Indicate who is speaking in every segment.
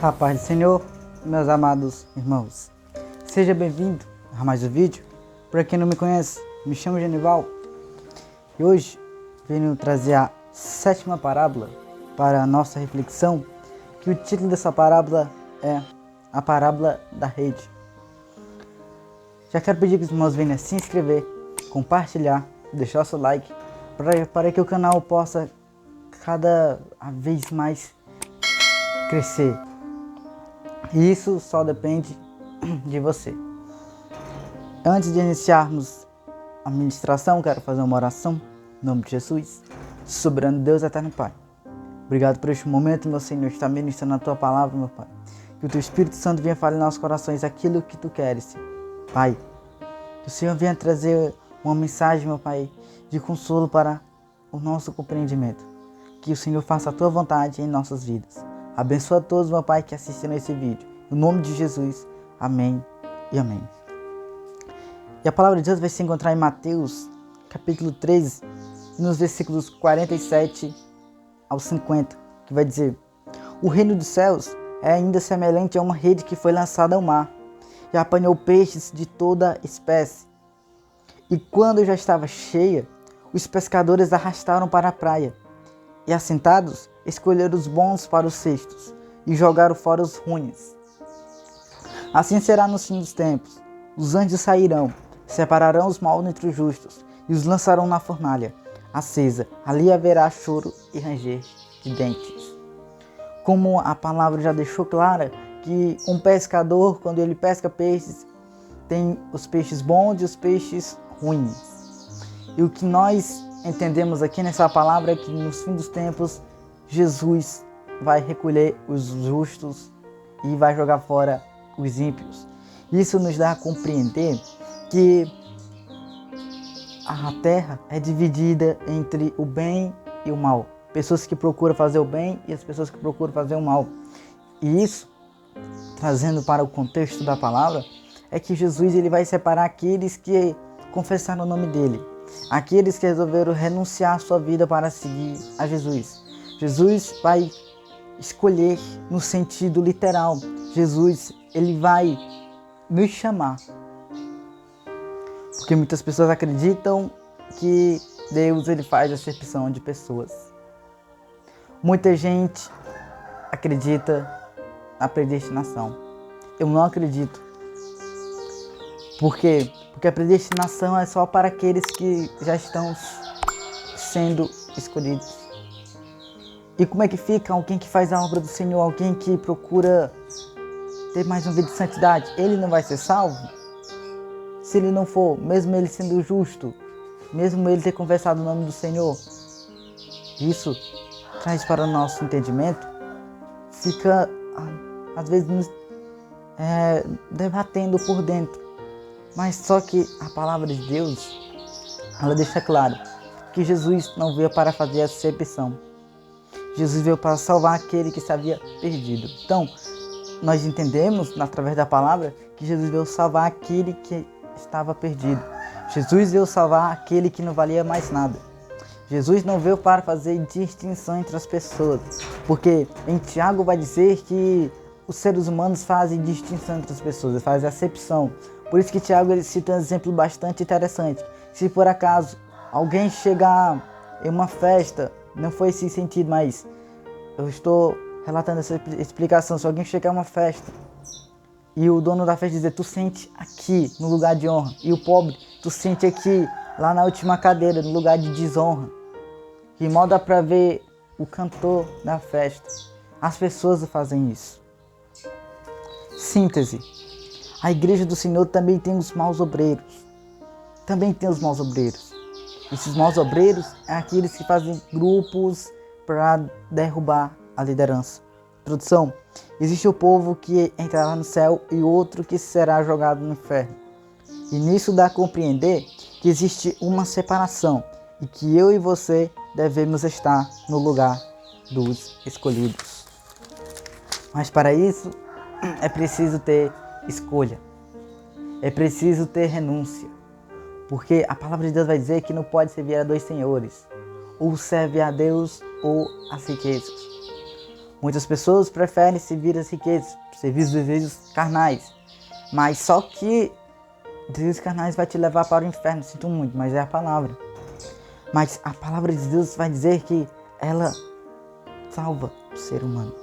Speaker 1: A paz do Senhor, meus amados irmãos. Seja bem-vindo a mais um vídeo. Para quem não me conhece, me chamo Genival. E hoje venho trazer a 7ª parábola para a nossa reflexão, que o título dessa parábola é a parábola da rede. Já quero pedir que os irmãos venham se inscrever, compartilhar, deixar o seu like, para que o canal possa cada vez mais crescer. E isso só depende de você. Antes de iniciarmos a ministração, quero fazer uma oração em nome de Jesus. Soberano Deus, eterno Pai, obrigado por este momento, meu Senhor, está ministrando a tua palavra, meu Pai. Que o teu Espírito Santo venha falar em nossos corações aquilo que tu queres, Pai. Que o Senhor venha trazer uma mensagem, meu Pai, de consolo para o nosso compreendimento. Que o Senhor faça a tua vontade em nossas vidas. Abençoa a todos, meu Pai, que assistiram esse vídeo. Em nome de Jesus, amém e amém. E a palavra de Deus vai se encontrar em Mateus, capítulo 13, nos versículos 47 ao 50, que vai dizer: O reino dos céus é ainda semelhante a uma rede que foi lançada ao mar, e apanhou peixes de toda espécie. E quando já estava cheia, os pescadores arrastaram para a praia, e assentados, escolheram os bons para os cestos, e jogaram fora os ruins. Assim será no fim dos tempos. Os anjos sairão, separarão os maus entre os justos, e os lançarão na fornalha acesa. Ali haverá choro e ranger de dentes. Como a palavra já deixou clara, que um pescador, quando ele pesca peixes, tem os peixes bons e os peixes ruins. E o que nós entendemos aqui nessa palavra é que nos fins dos tempos, Jesus vai recolher os justos e vai jogar fora os ímpios. Isso nos dá a compreender que a terra é dividida entre o bem e o mal. Pessoas que procuram fazer o bem e as pessoas que procuram fazer o mal. E isso, trazendo para o contexto da palavra, é que Jesus ele vai separar aqueles que confessaram o nome dele. Aqueles que resolveram renunciar a sua vida para seguir a Jesus. Jesus vai escolher no sentido literal. Jesus, ele vai nos chamar. Porque muitas pessoas acreditam que Deus ele faz acepção de pessoas. Muita gente acredita na predestinação. Eu não acredito. Por quê? Porque a predestinação é só para aqueles que já estão sendo escolhidos. E como é que fica alguém que faz a obra do Senhor, alguém que procura ter mais uma vida de santidade? Ele não vai ser salvo? Se ele não for, mesmo ele sendo justo, mesmo ele ter confessado o nome do Senhor? Isso traz para o nosso entendimento, fica às vezes nos debatendo por dentro. Mas só que a palavra de Deus, ela deixa claro que Jesus não veio para fazer acepção. Jesus veio para salvar aquele que se havia perdido. Então, nós entendemos, através da palavra, que Jesus veio salvar aquele que estava perdido. Jesus veio salvar aquele que não valia mais nada. Jesus não veio para fazer distinção entre as pessoas. Porque em Tiago vai dizer que os seres humanos fazem distinção entre as pessoas, fazem acepção. Por isso que Tiago ele cita um exemplo bastante interessante. Se por acaso alguém chegar em uma festa, não foi esse sentido, mas eu estou relatando essa explicação. Se alguém chegar a uma festa e o dono da festa dizer: tu sente aqui no lugar de honra, e o pobre, tu sente aqui lá na última cadeira no lugar de desonra, que mal dá para ver o cantor da festa. As pessoas fazem isso. Síntese: a igreja do Senhor também tem os maus obreiros. Também tem os maus obreiros. Esses maus obreiros é aqueles que fazem grupos para derrubar a liderança. Introdução: existe o povo que entrará no céu e outro que será jogado no inferno. E nisso dá a compreender que existe uma separação e que eu e você devemos estar no lugar dos escolhidos. Mas para isso é preciso ter escolha. É preciso ter renúncia. Porque a palavra de Deus vai dizer que não pode servir a dois senhores. Ou serve a Deus ou às riquezas. Muitas pessoas preferem servir as riquezas, servir os desejos carnais. Mas só que desejos carnais vai te levar para o inferno, sinto muito, mas é a palavra. Mas a palavra de Deus vai dizer que ela salva o ser humano.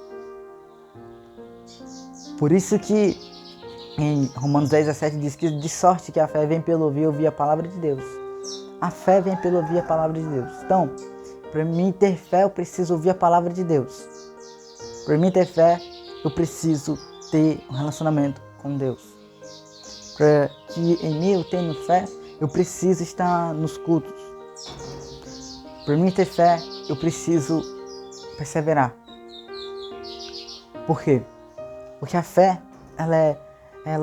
Speaker 1: Por isso que em Romanos 10:17 diz que de sorte que a fé vem pelo ouvir a palavra de Deus. A fé vem pelo ouvir a palavra de Deus. Então, para mim ter fé, eu preciso ouvir a palavra de Deus. Para mim ter fé, eu preciso ter um relacionamento com Deus. Para que em mim eu tenha fé, eu preciso estar nos cultos. Para mim ter fé, eu preciso perseverar. Por quê? Porque a fé, ela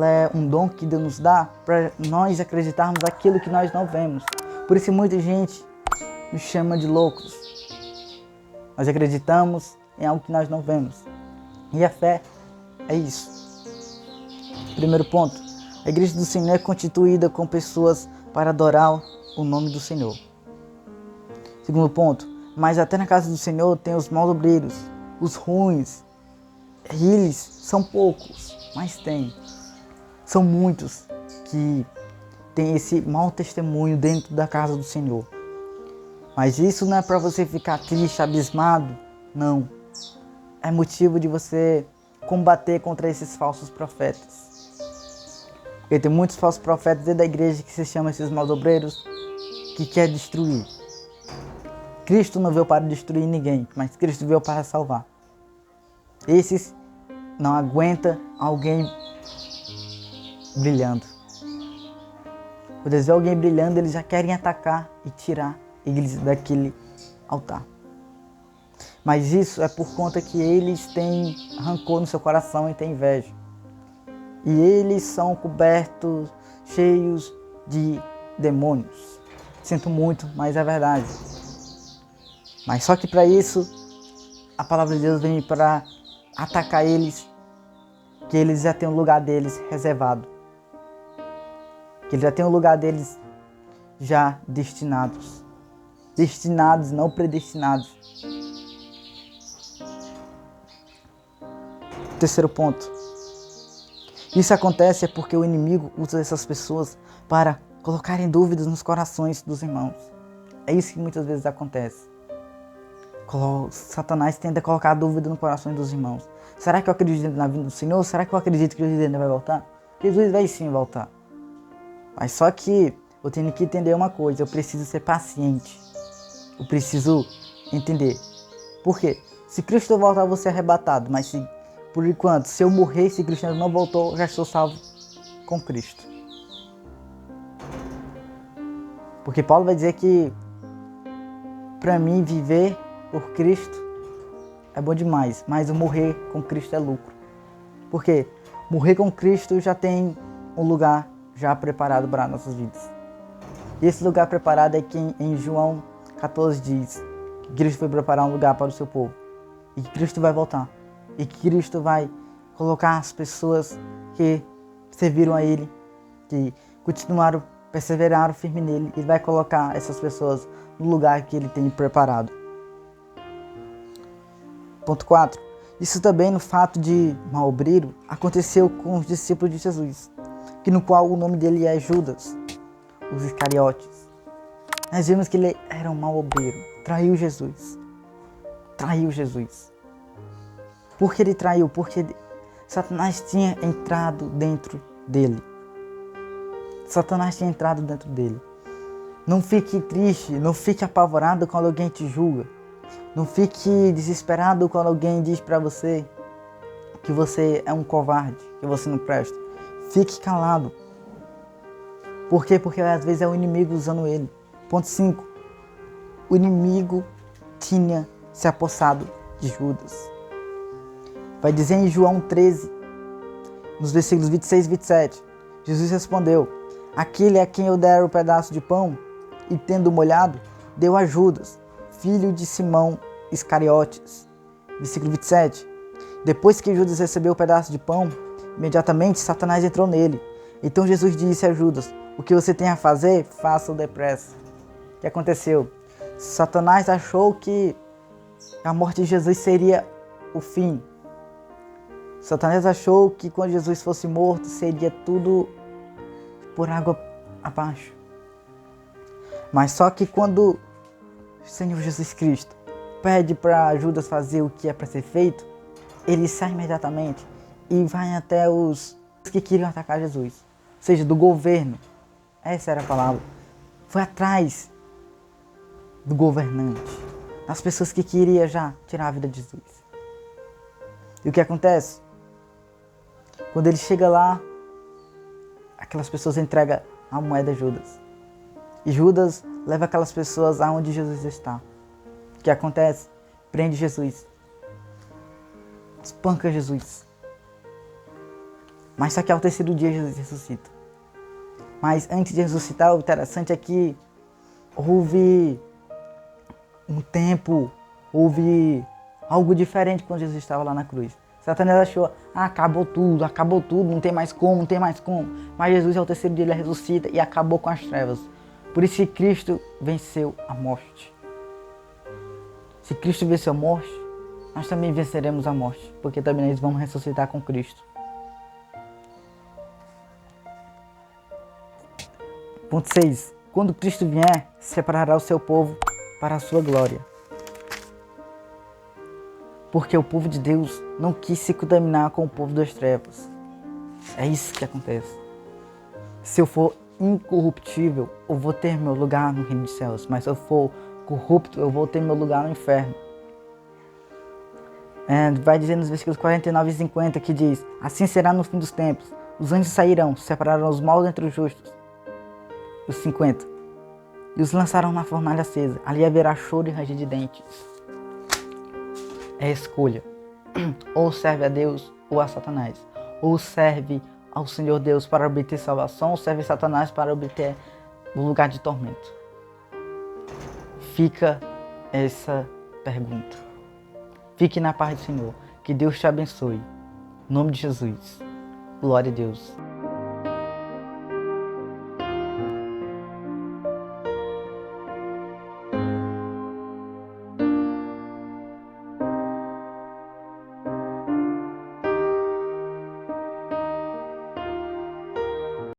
Speaker 1: é um dom que Deus nos dá para nós acreditarmos naquilo que nós não vemos. Por isso muita gente nos chama de loucos. Nós acreditamos em algo que nós não vemos. E a fé é isso. Primeiro ponto. A igreja do Senhor é constituída com pessoas para adorar o nome do Senhor. Segundo ponto. Mas até na casa do Senhor tem os malobreiros, os ruins. E eles são poucos, mas tem. São muitos que têm esse mau testemunho dentro da casa do Senhor. Mas isso não é para você ficar triste, abismado. Não. É motivo de você combater contra esses falsos profetas. Porque tem muitos falsos profetas dentro da igreja que se chamam esses maldobreiros que quer destruir. Cristo não veio para destruir ninguém, mas Cristo veio para salvar. Esses não aguentam alguém brilhando. Quando eles veem alguém brilhando, eles já querem atacar e tirar eles daquele altar. Mas isso é por conta que eles têm rancor no seu coração e têm inveja. E eles são cobertos, cheios de demônios. Sinto muito, mas é verdade. Mas só que para isso, a palavra de Deus vem para atacar eles, que eles já têm o lugar deles reservado. Que eles já têm o lugar deles já destinados. Destinados, não predestinados. Terceiro ponto. Isso acontece porque o inimigo usa essas pessoas para colocarem dúvidas nos corações dos irmãos. É isso que muitas vezes acontece. Satanás tenta colocar dúvida no coração dos irmãos. Será que eu acredito na vinda do Senhor? Será que eu acredito que Jesus ainda vai voltar? Jesus vai sim voltar. Mas só que eu tenho que entender uma coisa. Eu preciso ser paciente. Eu preciso entender. Por quê? Se Cristo voltar, eu vou ser arrebatado. Mas por enquanto, se eu morrer, se Cristo não voltou, eu já estou salvo com Cristo. Porque Paulo vai dizer que para mim viver por Cristo é bom demais, mas o morrer com Cristo é lucro. Por quê? Morrer com Cristo já tem um lugar já preparado para nossas vidas. E esse lugar preparado é que em João 14 diz que Cristo foi preparar um lugar para o seu povo. E que Cristo vai voltar. E que Cristo vai colocar as pessoas que serviram a Ele, que continuaram, perseveraram firme nele. Ele vai colocar essas pessoas no lugar que Ele tem preparado. Ponto 4. Isso também no fato de malobreiro aconteceu com os discípulos de Jesus, que no qual o nome dele é Judas, os Iscariotes. Nós vimos que ele era um malobreiro, traiu Jesus. Traiu Jesus. Por que ele traiu? Porque Satanás tinha entrado dentro dele. Satanás tinha entrado dentro dele. Não fique triste, não fique apavorado quando alguém te julga. Não fique desesperado quando alguém diz para você que você é um covarde, que você não presta. Fique calado. Por quê? Porque às vezes é o inimigo usando ele. Ponto 5. O inimigo tinha se apossado de Judas. Vai dizer em João 13, nos versículos 26 e 27. Jesus respondeu: aquele a quem eu der o pedaço de pão, e tendo molhado, deu a Judas, filho de Simão Iscariotes. Versículo 27. Depois que Judas recebeu o pedaço de pão, imediatamente Satanás entrou nele. Então Jesus disse a Judas: o que você tem a fazer, faça-o depressa. O que aconteceu? Satanás achou que a morte de Jesus seria o fim. Satanás achou que quando Jesus fosse morto, seria tudo por água abaixo. Mas só que quando o Senhor Jesus Cristo pede para Judas fazer o que é para ser feito, ele sai imediatamente e vai até os que queriam atacar Jesus. Ou seja, do governo. Essa era a palavra. Foi atrás do governante, das pessoas que queriam já tirar a vida de Jesus. E o que acontece? Quando ele chega lá, aquelas pessoas entregam a moeda a Judas. E Judas leva aquelas pessoas aonde Jesus está. O que acontece? Prende Jesus. Espanca Jesus. Mas só que ao terceiro dia Jesus ressuscita. Mas antes de ressuscitar, o interessante é que houve um tempo, houve algo diferente quando Jesus estava lá na cruz. Satanás achou, acabou tudo, não tem mais como. Mas Jesus ao terceiro dia ele ressuscita e acabou com as trevas. Por isso que Cristo venceu a morte. Se Cristo venceu a morte, nós também venceremos a morte, porque também nós vamos ressuscitar com Cristo. Ponto 6. Quando Cristo vier, separará o seu povo para a sua glória. Porque o povo de Deus não quis se contaminar com o povo das trevas. É isso que acontece. Se eu for incorruptível, eu vou ter meu lugar no reino dos céus. Mas se eu for corrupto, eu vou ter meu lugar no inferno. Vai dizer nos versículos 49 e 50 que diz: assim será no fim dos tempos. Os anjos sairão, separarão os maus entre os justos. Os 50. E os lançarão na fornalha acesa. Ali haverá choro e ranger de dentes. É a escolha. Ou serve a Deus ou a Satanás. Ou serve ao Senhor Deus para obter salvação, ou serve a Satanás para obter o lugar de tormento. Fica essa pergunta. Fique na paz do Senhor. Que Deus te abençoe. Em nome de Jesus. Glória a Deus.